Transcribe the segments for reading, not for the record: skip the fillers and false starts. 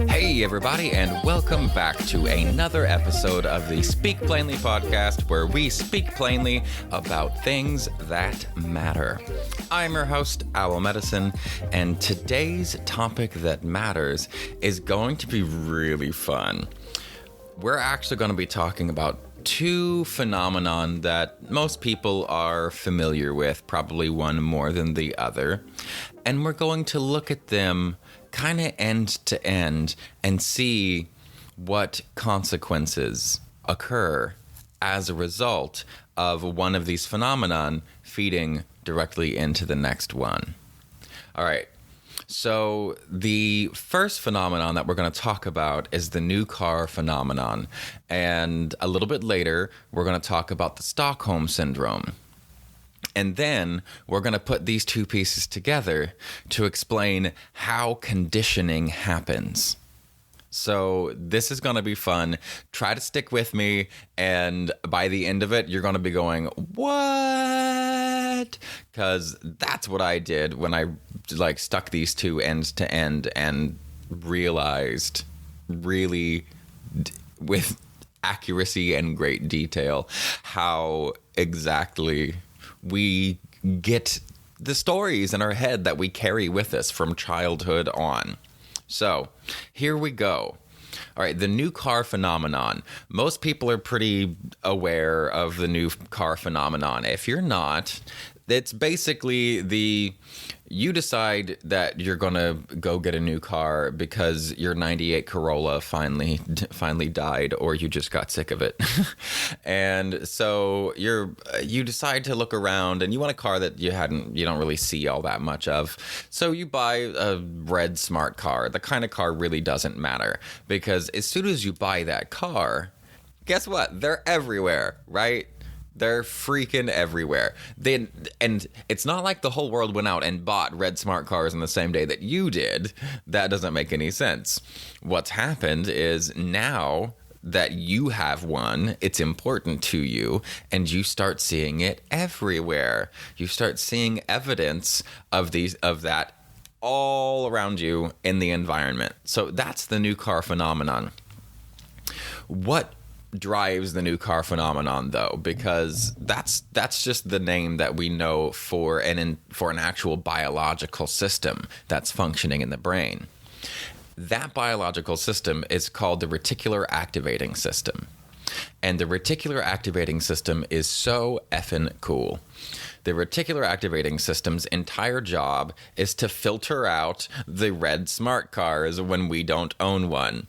Hey everybody, and welcome back to another episode of the Speak Plainly podcast, where we speak plainly about things that matter. I'm your host, Owl Medicine, and today's topic that matters is going to be really fun. We're actually going to be talking about two phenomenon that most people are familiar with, probably one more than the other, and we're going to look at them kind of end to end and see what consequences occur as a result of one of these phenomenon feeding directly into the next one. All right. So the first phenomenon that we're going to talk about is the new car phenomenon. And a little bit later, we're going to talk about the Stockholm syndrome. And then we're going to put these two pieces together to explain how conditioning happens. So this is going to be fun. Try to stick with me. And by the end of it, you're going to be going, what? Because that's what I did when I stuck these two end to end and realized really with accuracy and great detail how exactly we get the stories in our head that we carry with us from childhood on. So here we go. All right, the new car phenomenon. Most people are pretty aware of the new car phenomenon. If you're not, it's basically you decide that you're going to go get a new car because your 98 Corolla finally died, or you just got sick of it. And so you decide to look around and you want a car that you don't really see all that much of. So you buy a red smart car. The kind of car really doesn't matter, because as soon as you buy that car, guess what? They're everywhere, right? They're freaking everywhere. And it's not like the whole world went out and bought red smart cars on the same day that you did. That doesn't make any sense. What's happened is now that you have one, it's important to you, and you start seeing it everywhere. You start seeing evidence of that all around you in the environment. So that's the new car phenomenon. What drives the new car phenomenon, though? Because that's just the name that we know for an actual biological system that's functioning in the brain. That biological system is called the reticular activating system. And the reticular activating system is so effing cool. The reticular activating system's entire job is to filter out the red smart cars when we don't own one.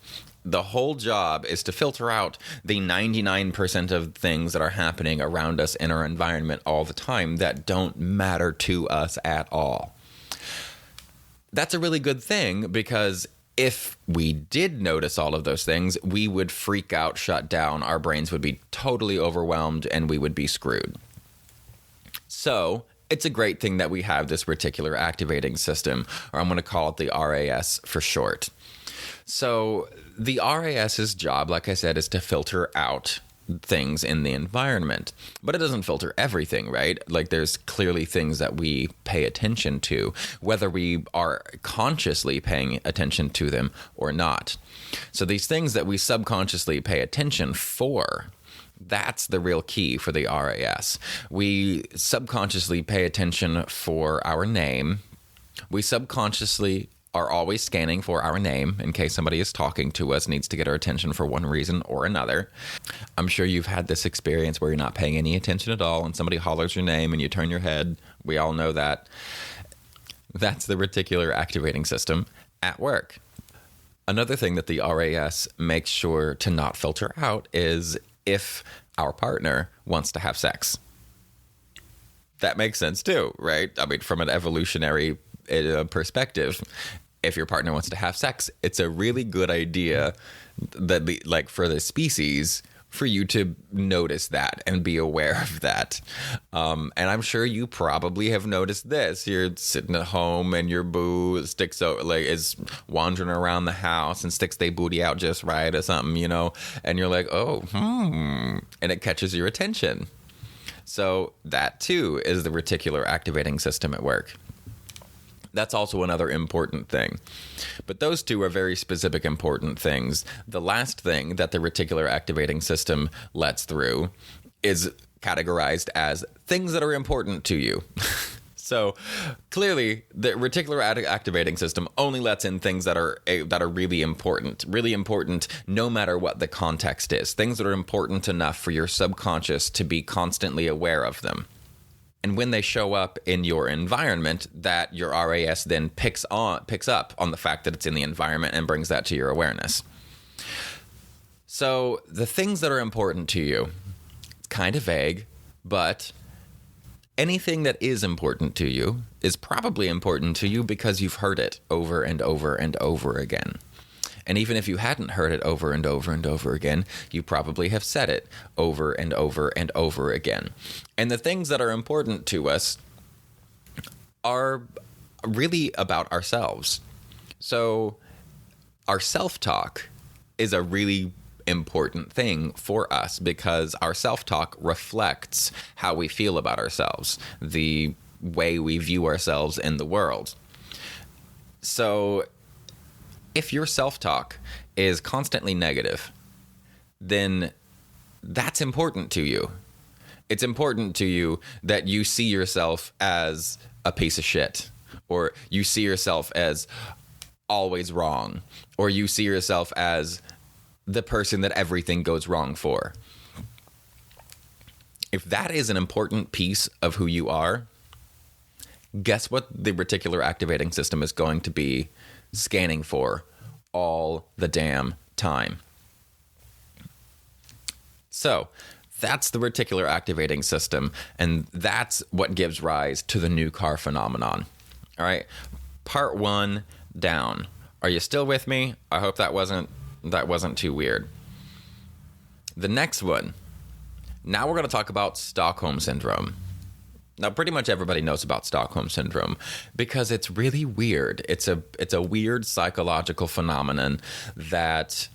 The whole job is to filter out the 99% of things that are happening around us in our environment all the time that don't matter to us at all. That's a really good thing, because if we did notice all of those things, we would freak out, shut down, our brains would be totally overwhelmed, and we would be screwed. So it's a great thing that we have this reticular activating system, or I'm going to call it the RAS for short. So the RAS's job, like I said, is to filter out things in the environment. But it doesn't filter everything, right? Like, there's clearly things that we pay attention to, whether we are consciously paying attention to them or not. So these things that we subconsciously pay attention for, that's the real key for the RAS. We subconsciously pay attention for our name. We subconsciously are always scanning for our name in case somebody is talking to us, needs to get our attention for one reason or another. I'm sure you've had this experience where you're not paying any attention at all and somebody hollers your name and you turn your head. We all know that. That's the reticular activating system at work. Another thing that the RAS makes sure to not filter out is if our partner wants to have sex. That makes sense too, right? I mean, from an evolutionary perspective, if your partner wants to have sex, it's a really good idea that, for the species, for you to notice that and be aware of that. And I'm sure you probably have noticed this. You're sitting at home and your boo sticks out, like is wandering around the house and sticks their booty out just right or something, you know, and you're like, oh, and it catches your attention. So that too is the reticular activating system at work. That's also another important thing. But those two are very specific important things. The last thing that the reticular activating system lets through is categorized as things that are important to you. So clearly, the reticular activating system only lets in things that are really important no matter what the context is. Things that are important enough for your subconscious to be constantly aware of them. And when they show up in your environment, that your RAS then picks up on the fact that it's in the environment and brings that to your awareness. So the things that are important to you, it's kind of vague, but anything that is important to you is probably important to you because you've heard it over and over and over again. And even if you hadn't heard it over and over and over again, you probably have said it over and over and over again. And the things that are important to us are really about ourselves. So our self-talk is a really important thing for us because our self-talk reflects how we feel about ourselves, the way we view ourselves in the world. So if your self-talk is constantly negative, then that's important to you. It's important to you that you see yourself as a piece of shit, or you see yourself as always wrong, or you see yourself as the person that everything goes wrong for. If that is an important piece of who you are, guess what the reticular activating system is going to be scanning for all the damn time. So that's the reticular activating system, and that's what gives rise to the new car phenomenon. All right, part 1 down. Are you still with me? I hope that wasn't too weird. The next one. Now we're going to talk about Stockholm Syndrome. Now, pretty much everybody knows about Stockholm Syndrome because it's really weird. It's a weird psychological phenomenon that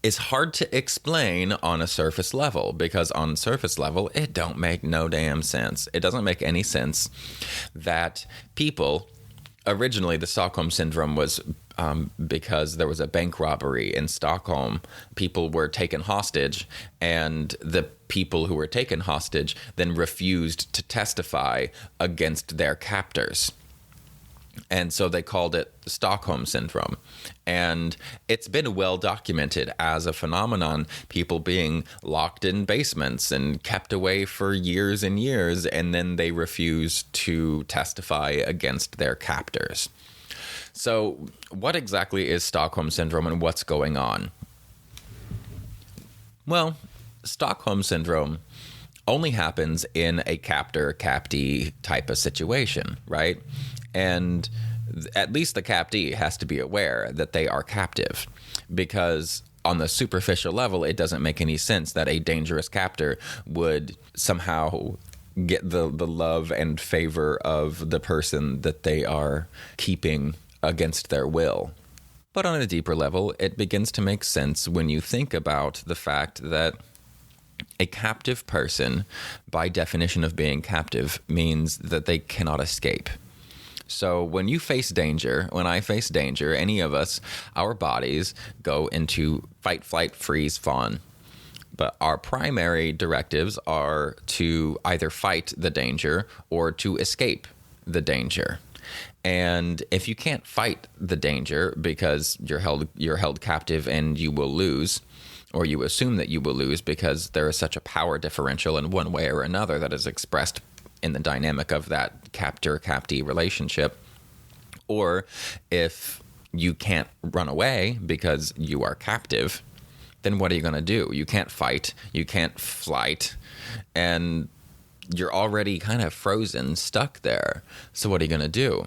is hard to explain on a surface level because on surface level, it don't make no damn sense. It doesn't make any sense that people... Originally, the Stockholm Syndrome was because there was a bank robbery in Stockholm. People were taken hostage, and the people who were taken hostage then refused to testify against their captors. And so they called it the Stockholm Syndrome. And it's been well documented as a phenomenon, people being locked in basements and kept away for years and years, and then they refuse to testify against their captors. So what exactly is Stockholm Syndrome and what's going on? Well, Stockholm Syndrome only happens in a captor-captee type of situation, right? And at least the captee has to be aware that they are captive, because on the superficial level, it doesn't make any sense that a dangerous captor would somehow get the love and favor of the person that they are keeping against their will. But on a deeper level, it begins to make sense when you think about the fact that a captive person, by definition of being captive, means that they cannot escape. So when you face danger, when I face danger, any of us, our bodies go into fight, flight, freeze, fawn. But our primary directives are to either fight the danger or to escape the danger. And if you can't fight the danger because you're held captive and you will lose, or you assume that you will lose because there is such a power differential in one way or another that is expressed in the dynamic of that captor-captee relationship, or if you can't run away because you are captive, then what are you going to do? You can't fight, you can't flight, and you're already kind of frozen, stuck there. So what are you going to do?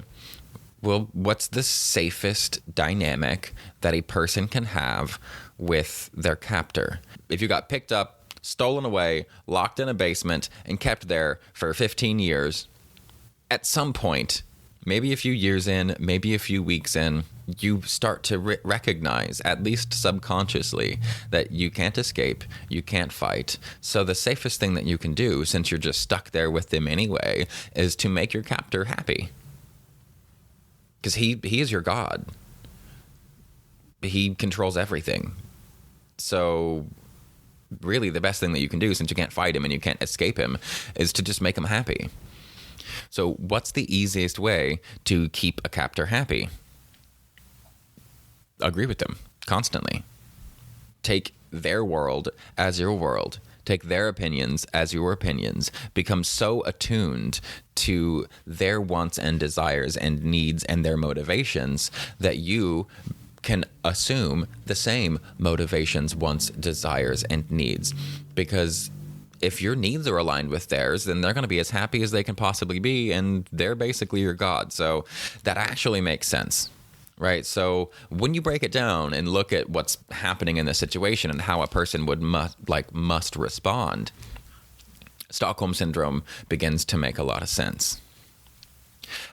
Well, what's the safest dynamic that a person can have with their captor? If you got picked up stolen away, locked in a basement, and kept there for 15 years, at some point, maybe a few years in, maybe a few weeks in, you start to recognize, at least subconsciously, that you can't escape, you can't fight. So the safest thing that you can do, since you're just stuck there with them anyway, is to make your captor happy. Because he is your god. He controls everything. So really the best thing that you can do, since you can't fight him and you can't escape him, is to just make him happy. So what's the easiest way to keep a captor happy? Agree with them constantly. Take their world as your world. Take their opinions as your opinions. Become so attuned to their wants and desires and needs and their motivations that you can assume the same motivations, wants, desires, and needs. Because if your needs are aligned with theirs, then they're going to be as happy as they can possibly be, and they're basically your god. So that actually makes sense, right? So when you break it down and look at what's happening in the situation and how a person would must respond, Stockholm Syndrome begins to make a lot of sense.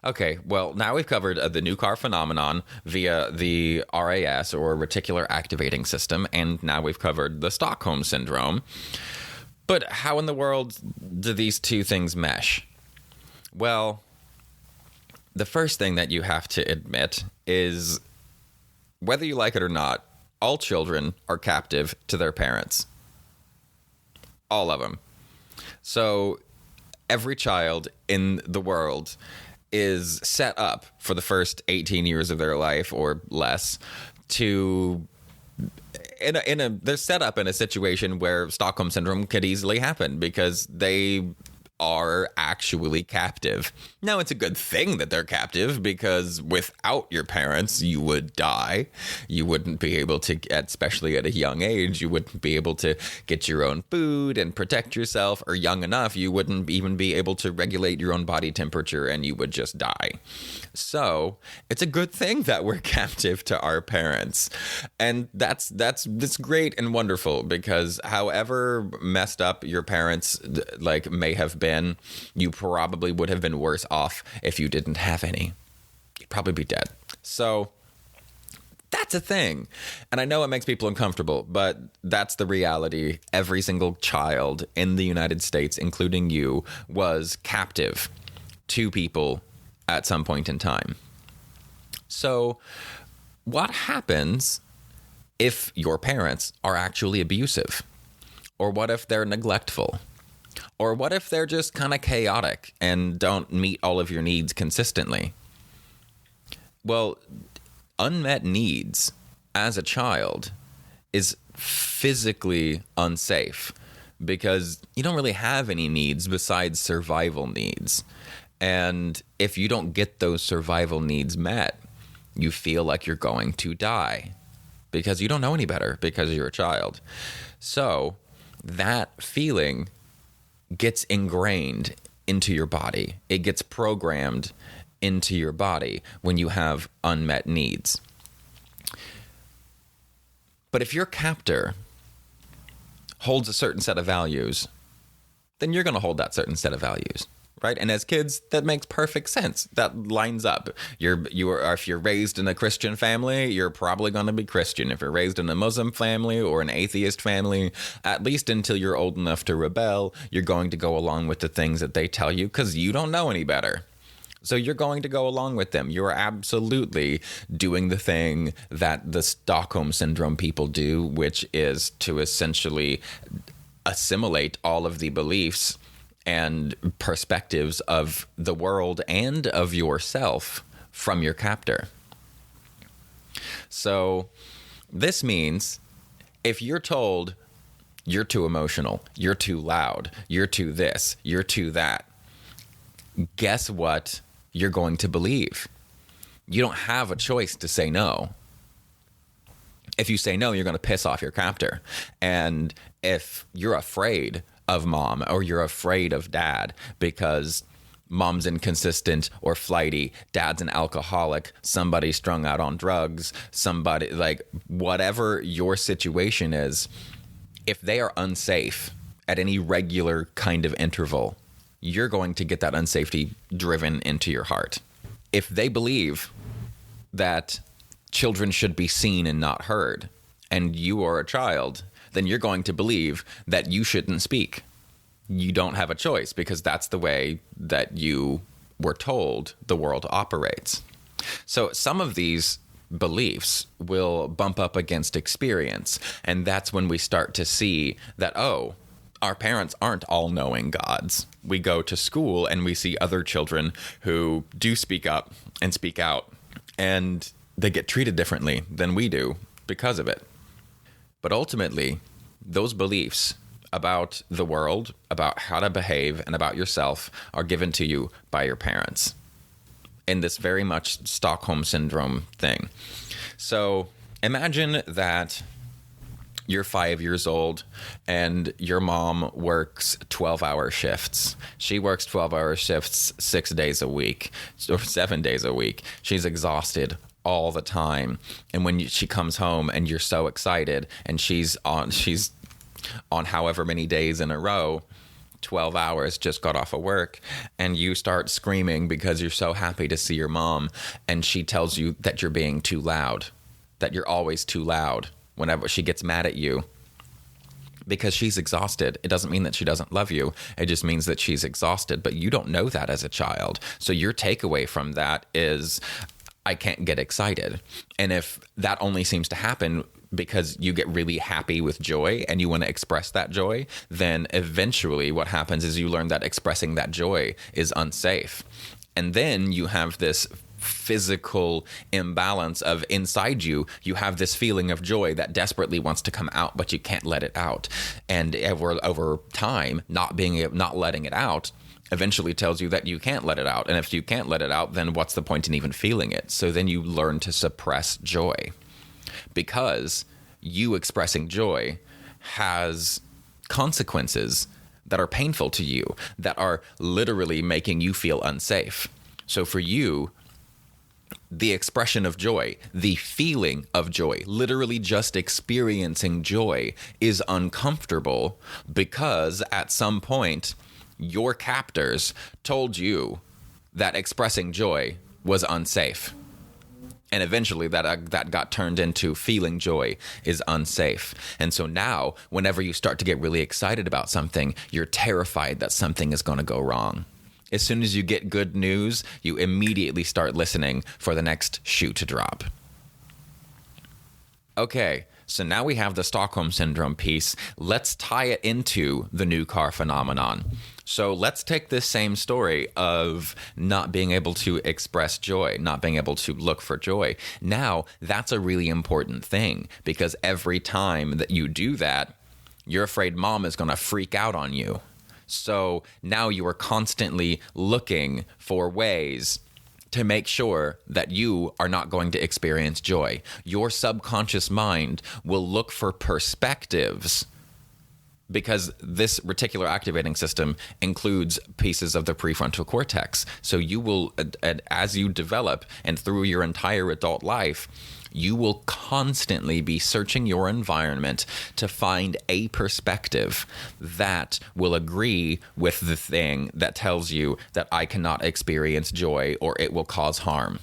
Okay, well, now we've covered the new car phenomenon via the RAS, or reticular activating system, and now we've covered the Stockholm Syndrome. But how in the world do these two things mesh? Well, the first thing that you have to admit is, whether you like it or not, all children are captive to their parents. All of them. So every child in the world is set up for the first 18 years of their life or less to... they're set up in a situation where Stockholm Syndrome could easily happen, because they are actually captive. Now, it's a good thing that they're captive, because without your parents, you would die. You wouldn't be able to, especially at a young age, you wouldn't be able to get your own food and protect yourself, or young enough, you wouldn't even be able to regulate your own body temperature, and you would just die. So it's a good thing that we're captive to our parents. And that's great and wonderful, because however messed up your parents may have been, you probably would have been worse off if you didn't have any. You'd probably be dead. So that's a thing. And I know it makes people uncomfortable, but that's the reality. Every single child in the United States, including you, was captive to people at some point in time. So what happens if your parents are actually abusive? Or what if they're neglectful? Or what if they're just kind of chaotic and don't meet all of your needs consistently? Well, unmet needs as a child is physically unsafe, because you don't really have any needs besides survival needs. And if you don't get those survival needs met, you feel like you're going to die, because you don't know any better, because you're a child. So that feeling gets ingrained into your body. It gets programmed into your body when you have unmet needs. But if your captor holds a certain set of values, then you're going to hold that certain set of values, right? And as kids, that makes perfect sense. That lines up. If you're raised in a Christian family, you're probably going to be Christian. If you're raised in a Muslim family or an atheist family, at least until you're old enough to rebel, you're going to go along with the things that they tell you, because you don't know any better. So you're going to go along with them. You're absolutely doing the thing that the Stockholm Syndrome people do, which is to essentially assimilate all of the beliefs and perspectives of the world and of yourself from your captor. So this means if you're told you're too emotional, you're too loud, you're too this, you're too that, guess what you're going to believe? You don't have a choice to say no. If you say no, you're going to piss off your captor. And if you're afraid of mom, or you're afraid of dad because mom's inconsistent or flighty, dad's an alcoholic, somebody strung out on drugs, somebody, whatever your situation is, if they are unsafe at any regular kind of interval, you're going to get that unsafety driven into your heart. If they believe that children should be seen and not heard, and you are a child, then you're going to believe that you shouldn't speak. You don't have a choice because that's the way that you were told the world operates. So some of these beliefs will bump up against experience, and that's when we start to see that, oh, our parents aren't all-knowing gods. We go to school and we see other children who do speak up and speak out, and they get treated differently than we do because of it. But ultimately, those beliefs about the world, about how to behave, and about yourself are given to you by your parents in this very much Stockholm syndrome thing. So imagine that you're 5 years old and your mom works 12-hour shifts. She works 12-hour shifts 6 days a week or 7 days a week. She's exhausted all the time. And when she comes home and you're so excited and she's on however many days in a row, 12 hours, just got off of work, and you start screaming because you're so happy to see your mom, and she tells you that you're being too loud, that you're always too loud whenever she gets mad at you because she's exhausted. It doesn't mean that she doesn't love you. It just means that she's exhausted, but you don't know that as a child. So your takeaway from that is, I can't get excited. And if that only seems to happen because you get really happy with joy and you want to express that joy, then eventually what happens is you learn that expressing that joy is unsafe. And then you have this physical imbalance of inside you have this feeling of joy that desperately wants to come out, but you can't let it out. And over time, not letting it out eventually tells you that you can't let it out. And if you can't let it out, then what's the point in even feeling it? So then you learn to suppress joy, because you expressing joy has consequences that are painful to you, that are literally making you feel unsafe. So for you, the expression of joy, the feeling of joy, literally just experiencing joy is uncomfortable because at some point your captors told you that expressing joy was unsafe. And eventually that got turned into feeling joy is unsafe. And so now, whenever you start to get really excited about something, you're terrified that something is going to go wrong. As soon as you get good news, you immediately start listening for the next shoe to drop. Okay, so now we have the Stockholm Syndrome piece. Let's tie it into the new car phenomenon. So let's take this same story of not being able to express joy, not being able to look for joy. Now, that's a really important thing, because every time that you do that, you're afraid mom is going to freak out on you. So now you are constantly looking for ways to make sure that you are not going to experience joy. Your subconscious mind will look for perspectives, because this reticular activating system includes pieces of the prefrontal cortex. So you will, as you develop and through your entire adult life, you will constantly be searching your environment to find a perspective that will agree with the thing that tells you that I cannot experience joy or it will cause harm.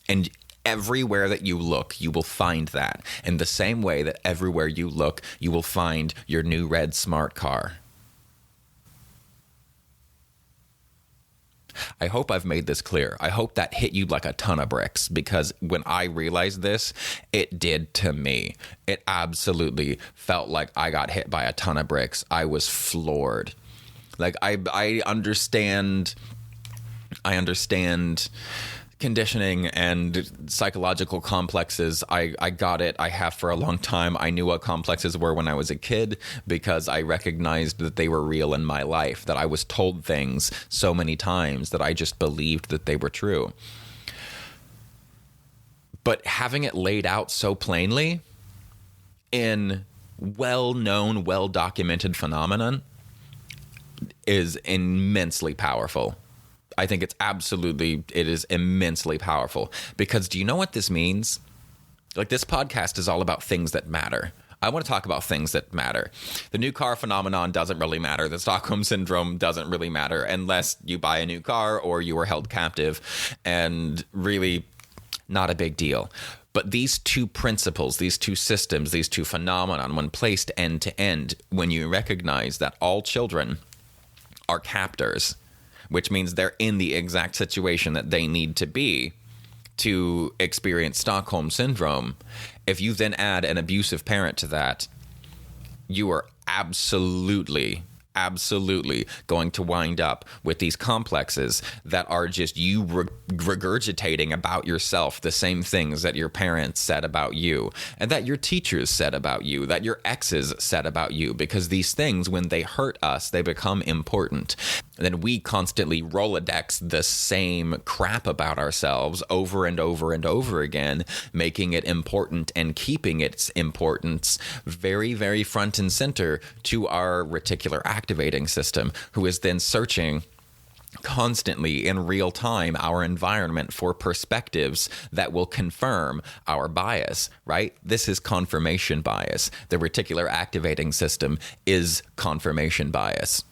And everywhere that you look, you will find that. In the same way that everywhere you look, you will find your new red smart car. I hope I've made this clear. I hope that hit you like a ton of bricks, because when I realized this, it did to me. It absolutely felt like I got hit by a ton of bricks. I was floored. Like I understand conditioning and psychological complexes. I got it. I have for a long time. I knew what complexes were when I was a kid, because I recognized that they were real in my life, that I was told things so many times that I just believed that they were true. But having it laid out so plainly in well-known, well-documented phenomenon is immensely powerful. I think it is immensely powerful, because do you know what this means? Like, this podcast is all about things that matter. I want to talk about things that matter. The new car phenomenon doesn't really matter. The Stockholm syndrome doesn't really matter unless you buy a new car or you are held captive, and really not a big deal. But these two principles, these two systems, these two phenomenon, when placed end to end, when you recognize that all children are captors, which means they're in the exact situation that they need to be to experience Stockholm syndrome, if you then add an abusive parent to that, you are absolutely going to wind up with these complexes that are just you regurgitating about yourself the same things that your parents said about you, and that your teachers said about you, that your exes said about you, because these things, when they hurt us, they become important. And then we constantly Rolodex the same crap about ourselves over and over and over again, making it important and keeping its importance very, very front and center to our reticular activating system, who is then searching constantly in real time our environment for perspectives that will confirm our bias, right? This is confirmation bias. The reticular activating system is confirmation bias.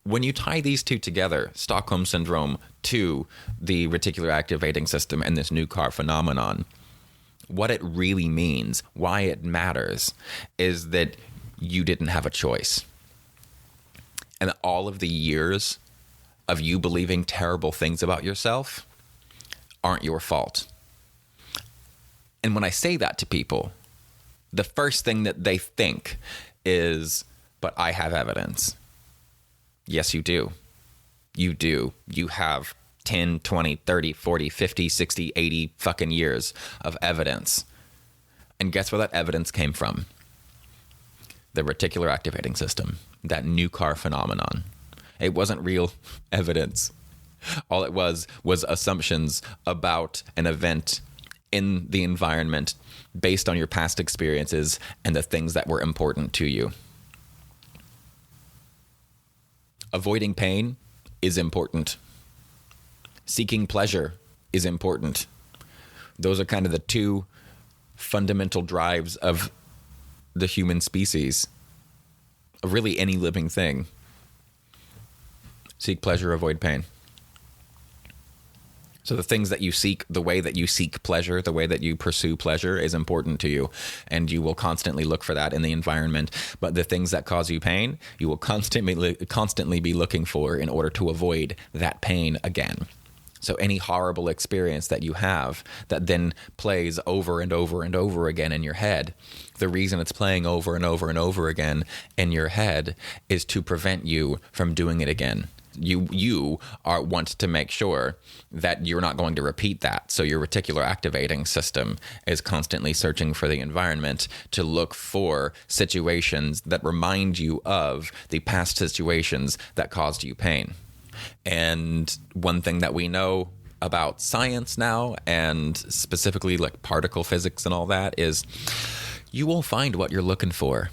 When you tie these two together, Stockholm syndrome to the reticular activating system and this new car phenomenon, what it really means, why it matters, is that you didn't have a choice. And all of the years of you believing terrible things about yourself aren't your fault. And when I say that to people, the first thing that they think is, but I have evidence. Yes, you do. You do. You have 10, 20, 30, 40, 50, 60, 80 fucking years of evidence. And guess where that evidence came from? The reticular activating system, that new car phenomenon. It wasn't real evidence. All it was assumptions about an event in the environment based on your past experiences and the things that were important to you. Avoiding pain is important. Seeking pleasure is important. Those are kind of the two fundamental drives of the human species, of really any living thing. Seek pleasure, avoid pain. So the things that you seek, the way that you seek pleasure, the way that you pursue pleasure is important to you, and you will constantly look for that in the environment. But the things that cause you pain, you will constantly be looking for in order to avoid that pain again. So any horrible experience that you have that then plays over and over and over again in your head, the reason it's playing over and over and over again in your head is to prevent you from doing it again. You want to make sure that you're not going to repeat that. So your reticular activating system is constantly searching for the environment to look for situations that remind you of the past situations that caused you pain. And one thing that we know about science now, and specifically like particle physics and all that, is you will find what you're looking for.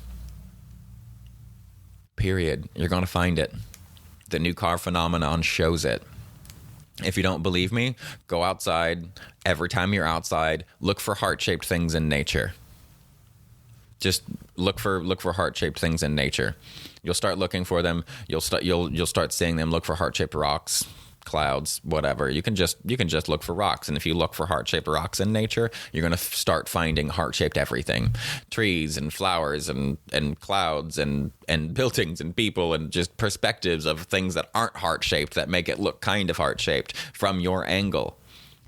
Period. You're going to find it. The new car phenomenon shows it. If you don't believe me, go outside. Every time you're outside, look for heart-shaped things in nature. Just look for heart-shaped things in nature. You'll start looking for them. You'll start seeing them. Look for heart-shaped rocks, clouds, whatever. You can just look for rocks. And if you look for heart-shaped rocks in nature, you're going to start finding heart-shaped everything. Trees and flowers and clouds and buildings and people and just perspectives of things that aren't heart-shaped that make it look kind of heart-shaped from your angle.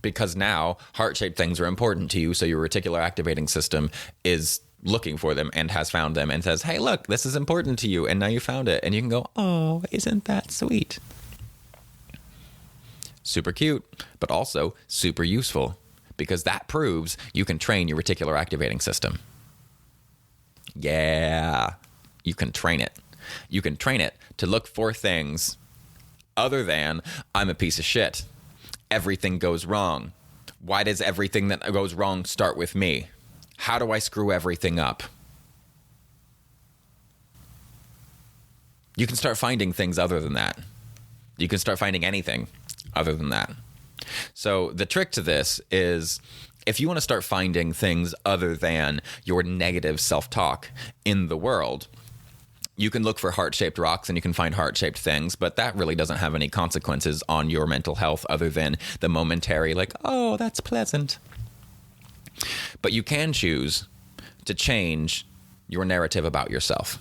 Because now heart-shaped things are important to you, so your reticular activating system is looking for them and has found them and says, hey, look, this is important to you. And now you found it. And you can go, oh, isn't that sweet? Super cute, but also super useful, because that proves you can train your reticular activating system. Yeah, you can train it. You can train it to look for things other than, I'm a piece of shit. Everything goes wrong. Why does everything that goes wrong start with me? How do I screw everything up? You can start finding things other than that. You can start finding anything other than that. So the trick to this is if you want to start finding things other than your negative self-talk in the world, you can look for heart-shaped rocks and you can find heart-shaped things, but that really doesn't have any consequences on your mental health other than the momentary, like, oh, that's pleasant. But you can choose to change your narrative about yourself.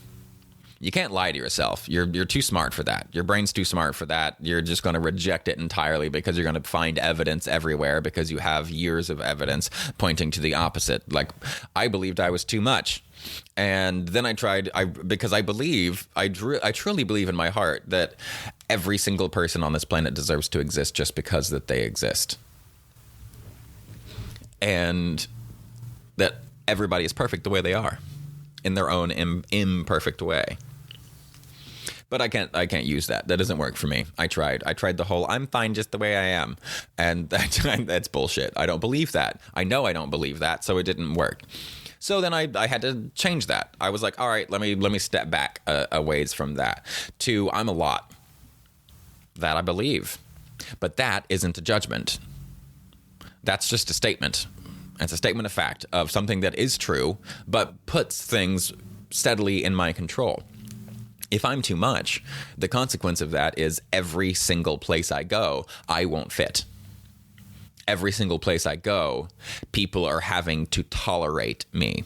You can't lie to yourself. You're too smart for that. Your brain's too smart for that. You're just going to reject it entirely because you're going to find evidence everywhere because you have years of evidence pointing to the opposite. Like, I believed I was too much. And then I tried, because I truly believe in my heart that every single person on this planet deserves to exist just because that they exist. And that everybody is perfect the way they are in their own imperfect way. But I can't use that. That doesn't work for me. I tried the whole I'm fine just the way I am. And that's bullshit. I don't believe that. I know I don't believe that, so it didn't work. So then I had to change that. I was like, all right, let me step back a ways from that to I'm a lot. That I believe. But that isn't a judgment. That's just a statement. It's a statement of fact of something that is true, but puts things steadily in my control. If I'm too much, the consequence of that is every single place I go, I won't fit. Every single place I go, people are having to tolerate me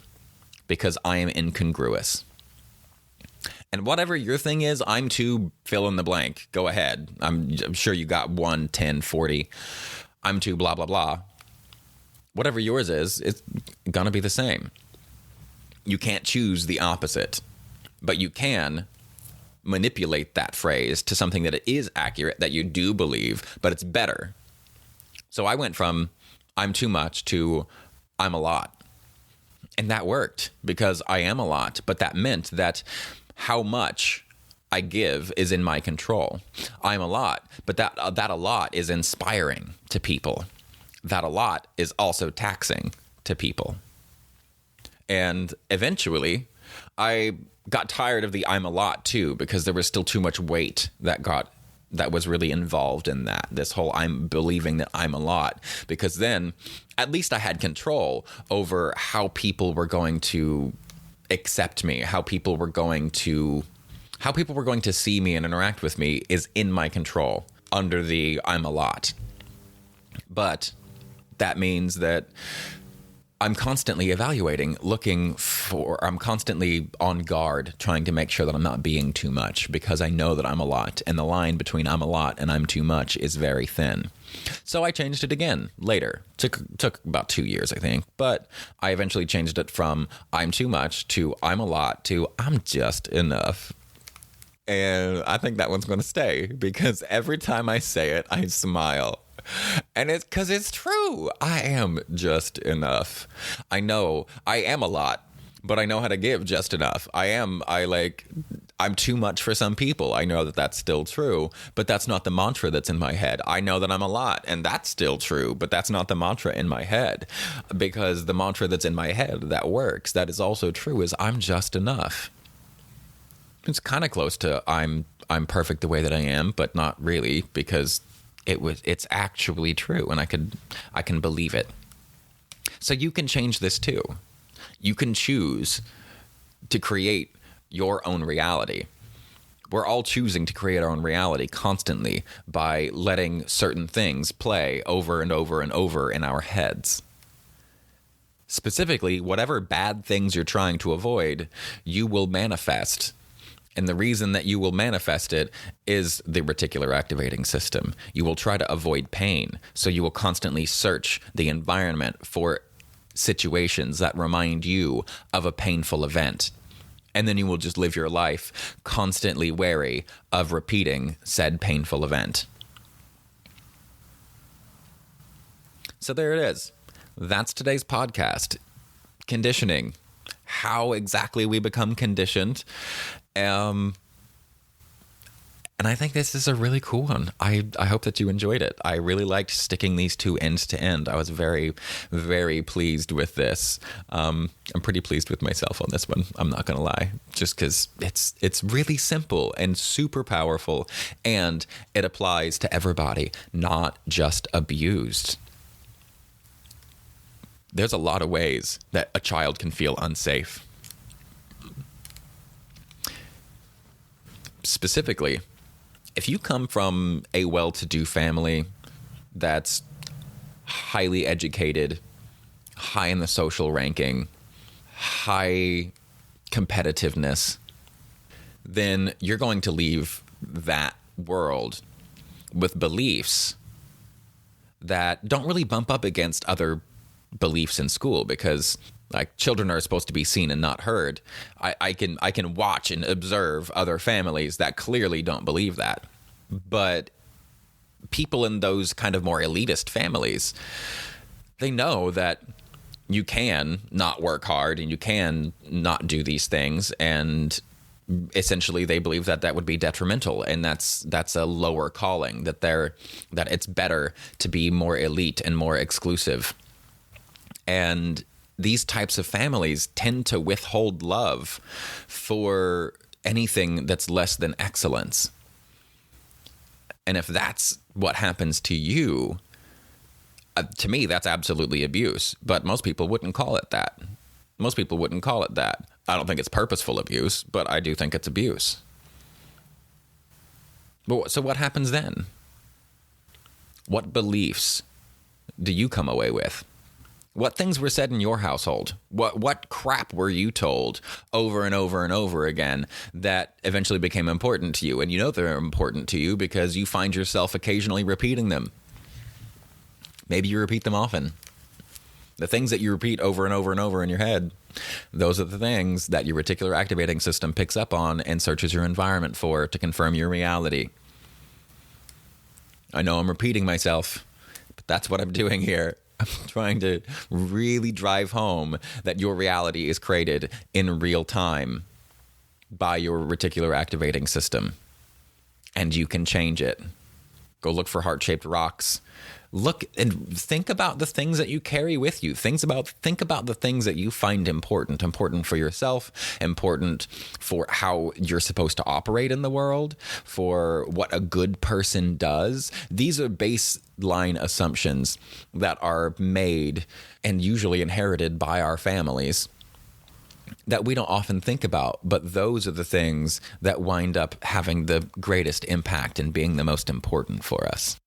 because I am incongruous. And whatever your thing is, I'm too fill in the blank. Go ahead. I'm sure you got 1, 10, 40. I'm too blah, blah, blah. Whatever yours is, it's going to be the same. You can't choose the opposite, but you can manipulate that phrase to something that it is accurate, that you do believe, but it's better. So I went from I'm too much to I'm a lot. And that worked because I am a lot, but that meant that how much I give is in my control. I'm a lot, but that a lot is inspiring to people. That a lot is also taxing to people. And eventually, I got tired of the I'm a lot too, because there was still too much weight that was really involved in that. This whole I'm believing that I'm a lot, because then at least I had control over how people were going to accept me, how people were going to see me and interact with me is in my control under the I'm a lot. But that means that I'm constantly evaluating, I'm constantly on guard, trying to make sure that I'm not being too much, because I know that I'm a lot, and the line between I'm a lot and I'm too much is very thin. So I changed it again later. Took about 2 years, I think, but I eventually changed it from I'm too much to I'm a lot to I'm just enough. And I think that one's going to stay, because every time I say it, I smile. And it's because it's true. I am just enough. I know I am a lot, but I know how to give just enough. I'm too much for some people. I know that that's still true, but that's not the mantra that's in my head. I know that I'm a lot, and that's still true, but that's not the mantra in my head, because the mantra that's in my head that works, that is also true, is I'm just enough. It's kind of close to I'm perfect the way that I am, but not really, because it's actually true, and I can believe it. So you can change this too. You can choose to create your own reality. We're all choosing to create our own reality constantly by letting certain things play over and over and over in our heads. Specifically, whatever bad things you're trying to avoid, you will manifest. And the reason that you will manifest it is the reticular activating system. You will try to avoid pain, so you will constantly search the environment for situations that remind you of a painful event. And then you will just live your life constantly wary of repeating said painful event. So there it is. That's today's podcast. Conditioning. How exactly we become conditioned. And I think this is a really cool one. I hope that you enjoyed it. I really liked sticking these two end to end. I was very, very pleased with this. I'm pretty pleased with myself on this one. I'm not going to lie, just because it's really simple and super powerful, and it applies to everybody, not just abused. there's a lot of ways that a child can feel unsafe. Specifically, if you come from a well-to-do family that's highly educated, high in the social ranking, high competitiveness, then you're going to leave that world with beliefs that don't really bump up against other beliefs in school, because like children are supposed to be seen and not heard. I can watch and observe other families that clearly don't believe that. But people in those kind of more elitist families, they know that you can not work hard and you can not do these things, and essentially they believe that that would be detrimental, and that's a lower calling, that it's better to be more elite and more exclusive. And these types of families tend to withhold love for anything that's less than excellence. And if that's what happens to you, to me, that's absolutely abuse. But most people wouldn't call it that. Most people wouldn't call it that. I don't think it's purposeful abuse, but I do think it's abuse. But so what happens then? What beliefs do you come away with? What things were said in your household? What crap were you told over and over and over again that eventually became important to you? And you know they're important to you because you find yourself occasionally repeating them. Maybe you repeat them often. The things that you repeat over and over and over in your head, those are the things that your reticular activating system picks up on and searches your environment for to confirm your reality. I know I'm repeating myself, but that's what I'm doing here. I'm trying to really drive home that your reality is created in real time by your reticular activating system, and you can change it. Go look for heart-shaped rocks. Look and think about the things that you carry with you. Think about the things that you find important for yourself, important for how you're supposed to operate in the world, for what a good person does. These are baseline assumptions that are made and usually inherited by our families that we don't often think about, but those are the things that wind up having the greatest impact and being the most important for us.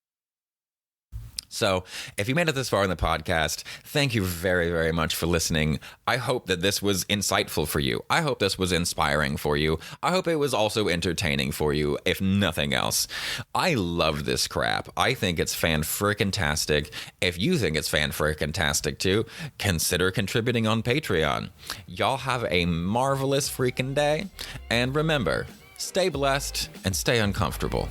So if you made it this far in the podcast, thank you very, very much for listening. I hope that this was insightful for you. I hope this was inspiring for you. I hope it was also entertaining for you, if nothing else. I love this crap. I think it's fan-frickin-tastic. If you think it's fan-frickin-tastic too, consider contributing on Patreon. Y'all have a marvelous freaking day. And remember, stay blessed and stay uncomfortable.